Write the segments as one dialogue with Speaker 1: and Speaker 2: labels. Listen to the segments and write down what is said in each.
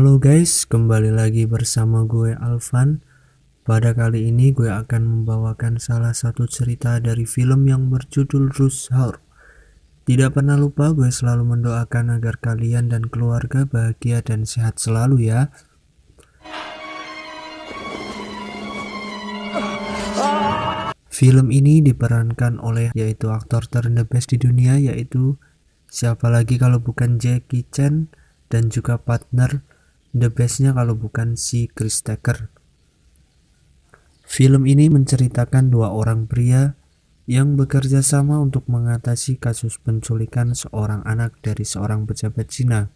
Speaker 1: Halo guys, kembali lagi bersama gue Alvan. Pada kali ini gue akan membawakan salah satu cerita dari film yang berjudul Rush Hour. Tidak pernah lupa gue selalu mendoakan agar kalian dan keluarga bahagia dan sehat selalu ya. Film ini diperankan oleh yaitu aktor ternebes di dunia, yaitu siapa lagi kalau bukan Jackie Chan, dan juga partner the bestnya kalau bukan si Chris Tucker. Film ini menceritakan dua orang pria yang bekerja sama untuk mengatasi kasus penculikan seorang anak dari seorang pejabat Cina.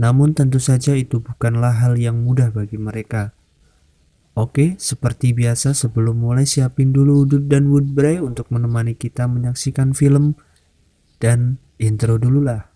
Speaker 1: Namun tentu saja itu bukanlah hal yang mudah bagi mereka. Oke, seperti biasa sebelum mulai siapin dulu udut dan woodbray untuk menemani kita menyaksikan film, dan intro dulu lah.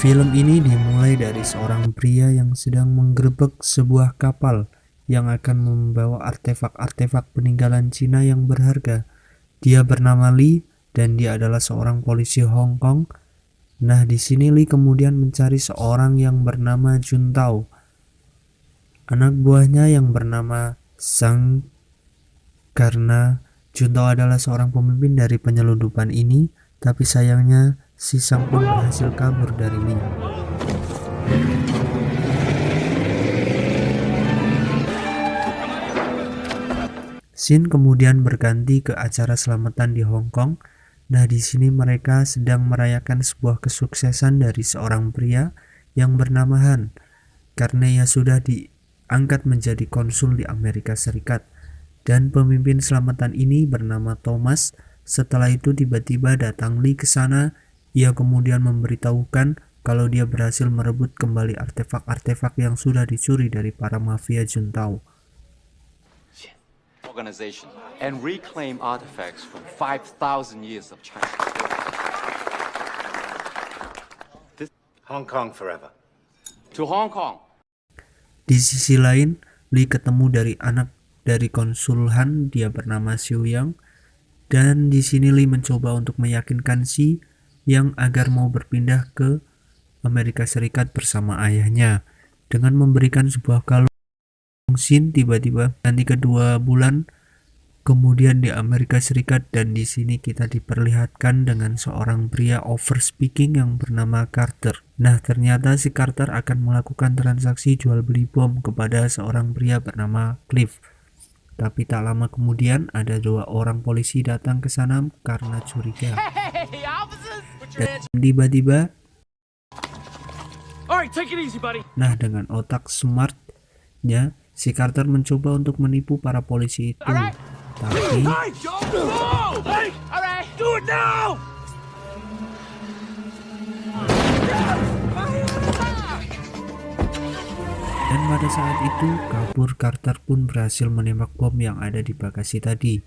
Speaker 1: Film ini dimulai dari seorang pria yang sedang menggerebek sebuah kapal yang akan membawa artefak-artefak peninggalan Cina yang berharga. Dia bernama Lee dan dia adalah seorang polisi Hong Kong. Nah, di sini Lee kemudian mencari seorang yang bernama Juntao. Anak buahnya yang bernama Sang, karena Juntao adalah seorang pemimpin dari penyelundupan ini, tapi sayangnya si Sang pun berhasil kabur dari Lee. Scene kemudian berganti ke acara selamatan di Hong Kong. Nah, di sini mereka sedang merayakan sebuah kesuksesan dari seorang pria yang bernama Han, karena ia sudah diangkat menjadi konsul di Amerika Serikat. Dan pemimpin selamatan ini bernama Thomas. Setelah itu tiba-tiba datang Lee ke sana. Ia kemudian memberitahukan kalau dia berhasil merebut kembali artefak-artefak yang sudah dicuri dari para mafia Juntao.
Speaker 2: Organization and reclaim artifacts from 5,000 years of China.
Speaker 3: Hong Kong forever.
Speaker 2: To Hong Kong.
Speaker 1: Di sisi lain, Lee ketemu dari anak dari konsul Han, dia bernama Xiu Yang, dan di sini Lee mencoba untuk meyakinkan Si yang agar mau berpindah ke Amerika Serikat bersama ayahnya dengan memberikan sebuah kalung. Scene tiba-tiba nanti kedua bulan kemudian di Amerika Serikat, dan di sini kita diperlihatkan dengan seorang pria overspeaking yang bernama Carter. Nah, ternyata si Carter akan melakukan transaksi jual beli bom kepada seorang pria bernama Cliff. Tapi tak lama kemudian ada dua orang polisi datang ke sana karena curiga. Dan tiba-tiba, nah, dengan otak smartnya si Carter mencoba untuk menipu para polisi itu. Tapi dan pada saat itu kabur Carter pun berhasil menembak bom yang ada di bagasi tadi.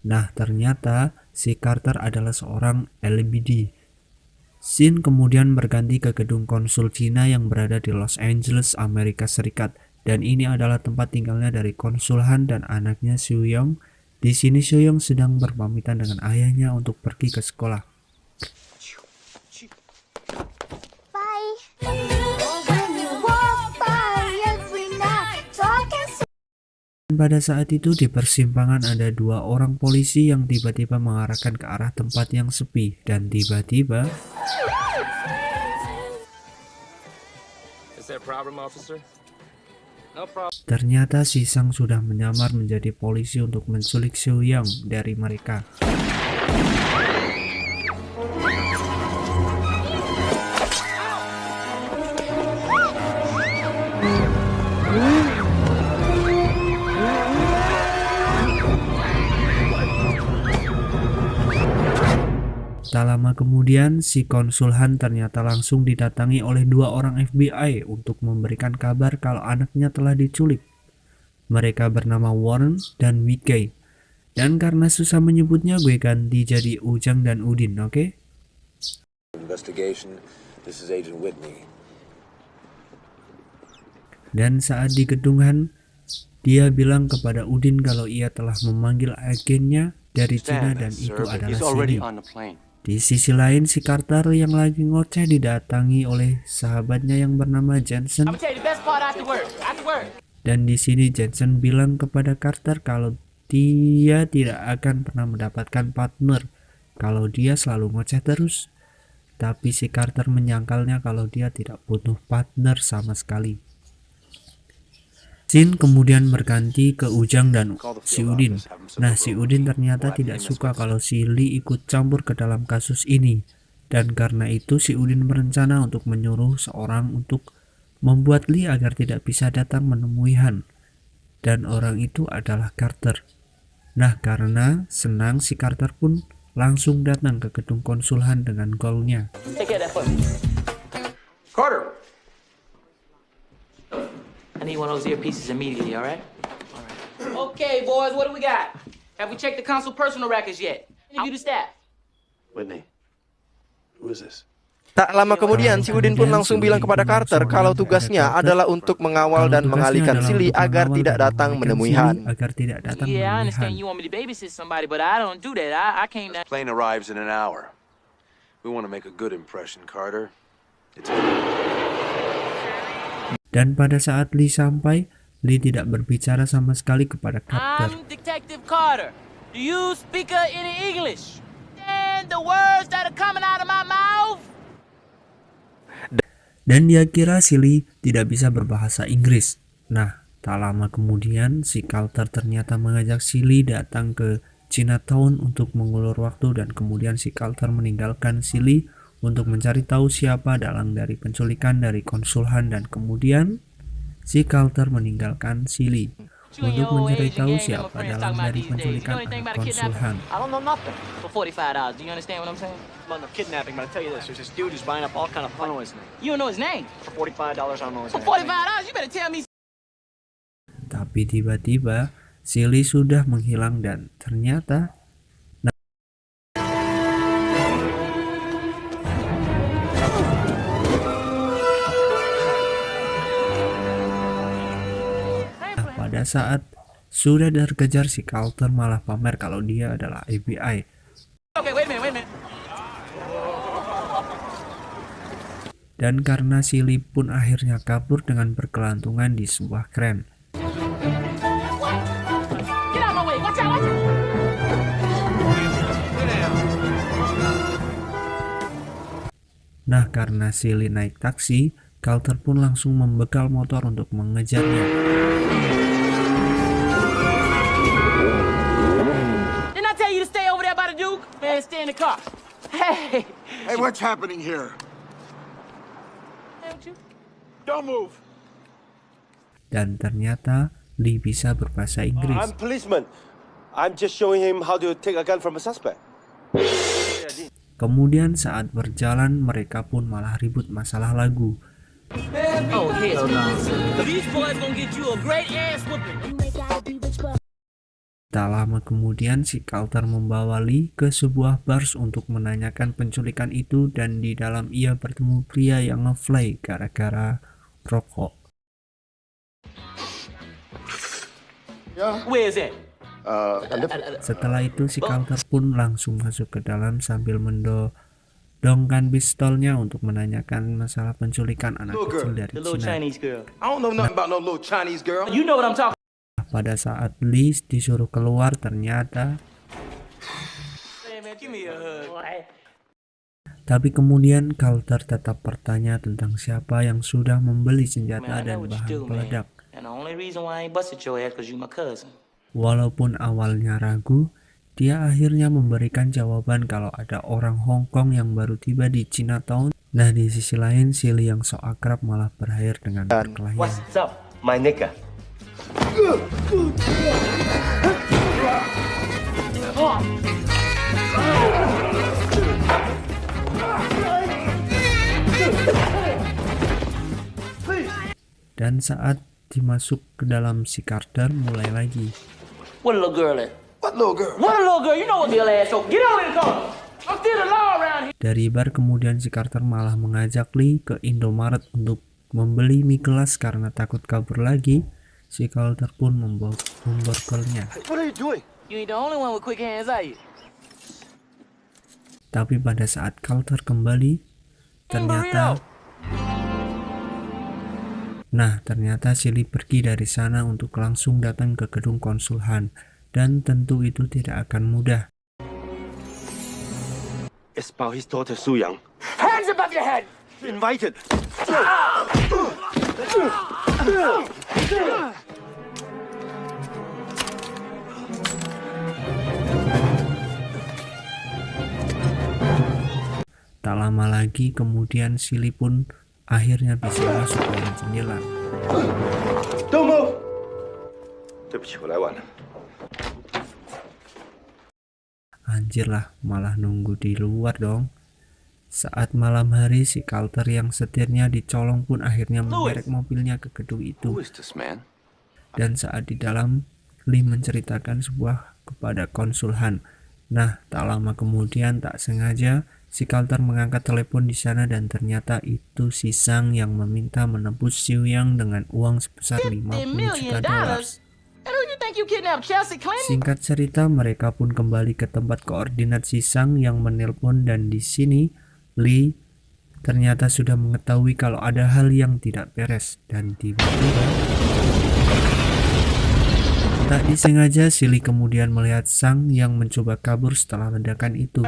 Speaker 1: Nah, ternyata si Carter adalah seorang LBD. Scene kemudian berganti ke gedung konsul Cina yang berada di Los Angeles, Amerika Serikat, dan ini adalah tempat tinggalnya dari konsul Han dan anaknya Xiu Yang. Di sini Xiu Yang sedang berpamitan dengan ayahnya untuk pergi ke sekolah. Pada saat itu di persimpangan ada dua orang polisi yang tiba-tiba mengarahkan ke arah tempat yang sepi, dan tiba-tiba ternyata si Sang sudah menyamar menjadi polisi untuk menculik Xiu Yang dari mereka. Tak lama kemudian, si konsul Han ternyata langsung didatangi oleh dua orang FBI untuk memberikan kabar kalau anaknya telah diculik. Mereka bernama Warren dan Wei. Dan karena susah menyebutnya, gue ganti jadi Ujang dan Udin, oke?
Speaker 4: Investigation. This is Agent Whitney.
Speaker 1: Dan saat di gedung Han, dia bilang kepada Udin kalau ia telah memanggil agennya dari Cina dan itu adalah
Speaker 2: He's already
Speaker 1: Silly.
Speaker 2: on the plane.
Speaker 1: Di sisi lain, si Carter yang lagi ngoceh didatangi oleh sahabatnya yang bernama Jensen. Dan di sini Jensen bilang kepada Carter kalau dia tidak akan pernah mendapatkan partner kalau dia selalu ngoceh terus. Tapi si Carter menyangkalnya kalau dia tidak butuh partner sama sekali. Scene kemudian berganti ke Ujang dan si Udin. Nah, si Udin ternyata tidak suka kalau si Lee ikut campur ke dalam kasus ini. Dan karena itu si Udin berencana untuk menyuruh seorang untuk membuat Lee agar tidak bisa datang menemui Han. Dan orang itu adalah Carter. Nah, karena senang si Carter pun langsung datang ke gedung konsul Han dengan goalnya.
Speaker 5: Carter! I need one of those earpieces immediately, all right? Okay, boys, what do we got? Have we checked the consul personal records yet? Any of you the staff?
Speaker 3: Whitney, who is this?
Speaker 6: Tak lama kemudian, si Udin pun langsung bilang kepada Carter kalau tugasnya adalah untuk mengawal dan mengalihkan Silly agar tidak datang menemui Han.
Speaker 5: Yeah, I understand you want me to babysit somebody, but I don't do that. I came down.
Speaker 4: Plane arrives in an hour. We want to make a good impression, Carter. It's
Speaker 1: Dan pada saat Lee sampai, Lee tidak berbicara sama sekali kepada Carter.
Speaker 5: I'm Detective Carter. Do you speak any English? And the words that are coming out of my mouth?
Speaker 1: Dan dia kira si Lee tidak bisa berbahasa Inggris. Nah, tak lama kemudian si Carter ternyata mengajak si Lee datang ke Chinatown untuk mengulur waktu dan kemudian si Carter meninggalkan si Lee untuk mencari tahu siapa dalang dari penculikan dari konsul Han dan kemudian si Carter meninggalkan si Lee untuk mencari tahu siapa dalang dari penculikan anak konsul Han.
Speaker 5: I don't know nothing. For $45, do you understand what I'm saying?
Speaker 7: I'm not kidnapping, but I tell you this: there's this dude who's buying up all kind of fun. I don't know his name.
Speaker 5: You don't know his name.
Speaker 7: For $45, I don't know his
Speaker 5: For
Speaker 7: name.
Speaker 5: $45, you better tell me.
Speaker 1: Tapi tiba-tiba si Lee sudah menghilang dan ternyata pada saat sudah terkejar si Carter malah pamer kalau dia adalah FBI.
Speaker 5: Okay, wait a minute.
Speaker 1: Dan karena si Lee pun akhirnya kabur dengan berkelantungan di sebuah kren.
Speaker 5: Get out of my way. Watch out, watch out.
Speaker 1: Nah, karena si Lee naik taksi, Carter pun langsung membegal motor untuk mengejarnya.
Speaker 5: Didn't I tell you to stay over there by the Duke? Man, stay in the car. Hey.
Speaker 3: Hey, what's happening here? Don't move.
Speaker 1: Dan ternyata Lee bisa berbahasa Inggris.
Speaker 8: I'm policeman. I'm just showing him how to take a gun from a suspect.
Speaker 1: Kemudian saat berjalan mereka pun malah ribut masalah lagu.
Speaker 5: Oh, hell no. These boys gonna get you a great ass whooping.
Speaker 1: Tak lama kemudian si Carter membawa Lee ke sebuah bars untuk menanyakan penculikan itu dan di dalam ia bertemu pria yang ngefly gara-gara rokok.
Speaker 5: Where is it?
Speaker 1: Setelah itu si Carter pun langsung masuk ke dalam sambil mendongkan pistolnya untuk menanyakan masalah penculikan anak kecil dari
Speaker 5: The little
Speaker 1: Cina.
Speaker 5: Chinese girl.
Speaker 4: I don't know nothing about no little Chinese girl.
Speaker 5: You know what I'm talking.
Speaker 1: Pada saat Lee disuruh keluar ternyata
Speaker 5: Hey man, give me a hug.
Speaker 1: tapi kemudian Carter tetap bertanya tentang siapa yang sudah membeli senjata
Speaker 5: Man, I
Speaker 1: dan
Speaker 5: know what you
Speaker 1: bahan
Speaker 5: do, man.
Speaker 1: peledak.
Speaker 5: And the only reason why I ain't busted your ass because you my cousin.
Speaker 1: Walaupun awalnya ragu, dia akhirnya memberikan jawaban kalau ada orang Hong Kong yang baru tiba di Chinatown. Nah, di sisi lain, si Lee yang sok akrab malah berakhir dengan perkelahian.
Speaker 8: What's up, my nigga?
Speaker 1: Dan saat dimasuk ke dalam si Carter mulai lagi.
Speaker 5: What a little girl at?
Speaker 4: What little girl?
Speaker 5: What a little girl? You know what little ass. So get over in the car.
Speaker 1: Dari bar kemudian si Carter malah mengajak Lee ke Indomaret untuk membeli mie gelas karena takut kabur lagi. Si Carter pun memborgolnya.
Speaker 8: What are you doing?
Speaker 5: You ain't the only one with quick hands, are you?
Speaker 1: Tapi pada saat Carter kembali, ternyata si Lee pergi dari sana untuk langsung datang ke gedung konsul Han, dan tentu itu tidak akan mudah.
Speaker 8: It's about his daughter Su Yang.
Speaker 3: Hands above your head!
Speaker 8: Invited.
Speaker 1: Tak lama lagi kemudian si Lee pun akhirnya bisa masuk dari jendela.
Speaker 8: Don't move. 对不起，我来晚了。
Speaker 1: Anjir lah, malah nunggu di luar dong. Saat malam hari, si Carter yang setirnya dicolong pun akhirnya menderek mobilnya ke gedung itu.
Speaker 2: Who is this man?
Speaker 1: Dan saat di dalam, Lee menceritakan sebuah kepada konsul Han. Nah, tak lama kemudian tak sengaja si Carter mengangkat telepon di sana dan ternyata itu si Sang yang meminta menebus Siu Yang dengan uang sebesar 50 juta dolar. Singkat cerita, mereka pun kembali ke tempat koordinat si Sang yang menelpon, dan di sini Lee ternyata sudah mengetahui kalau ada hal yang tidak beres, dan tiba-tiba tak disengaja si Lee kemudian melihat Sang yang mencoba kabur setelah ledakan itu.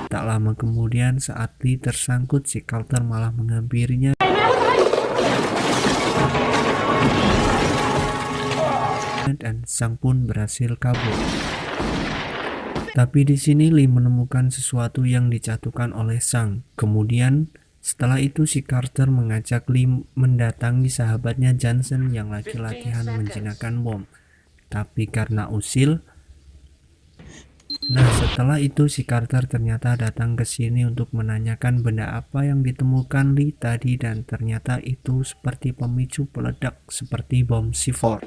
Speaker 1: Tak lama kemudian saat Lee tersangkut, si Carter malah menghampirinya dan Sang pun berhasil kabur. Tapi di sini Lee menemukan sesuatu yang dijatuhkan oleh Sang. Kemudian setelah itu si Carter mengajak Lee mendatangi sahabatnya Johnson yang lagi latihan menjinakkan bom. Tapi karena usil, setelah itu si Carter ternyata datang ke sini untuk menanyakan benda apa yang ditemukan Lee tadi, dan ternyata itu seperti pemicu peledak seperti bom C4.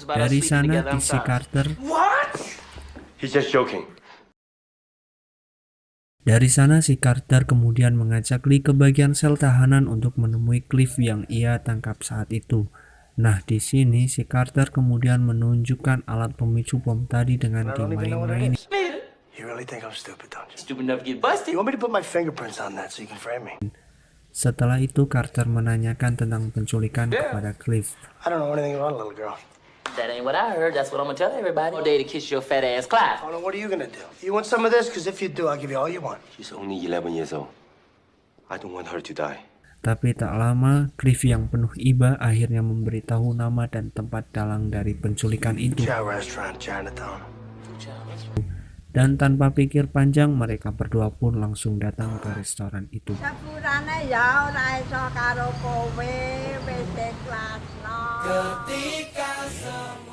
Speaker 1: Dari sana si Carter
Speaker 8: He's just joking.
Speaker 1: Dari sana si Carter kemudian mengajak Lee ke bagian sel tahanan untuk menemui Cliff yang ia tangkap saat itu. Nah, di sini si Carter kemudian menunjukkan alat pemicu bom tadi dengan dimain-main.
Speaker 8: You really think I'm stupid, don't you?
Speaker 5: Stupid enough to get busted.
Speaker 8: You want me to put my fingerprints on that so you can frame me?
Speaker 1: Setelah itu Carter menanyakan tentang penculikan kepada Cliff.
Speaker 8: I don't know anything about a little girl.
Speaker 5: That ain't what I heard. That's what I'm gonna tell everybody. All day to kiss your fat ass Clive.
Speaker 8: Oh, no, what are you gonna do? You want some of this? Because if you do, I'll give you all you want. She's only 11 years old. I don't want her to die.
Speaker 1: Tapi tak lama, Cliff yang penuh iba akhirnya memberitahu nama dan tempat dalang dari penculikan itu.
Speaker 8: Chow Restaurant, Chinatown.
Speaker 1: Dan tanpa pikir panjang, mereka berdua pun langsung datang ke restoran itu.
Speaker 9: Ketika semua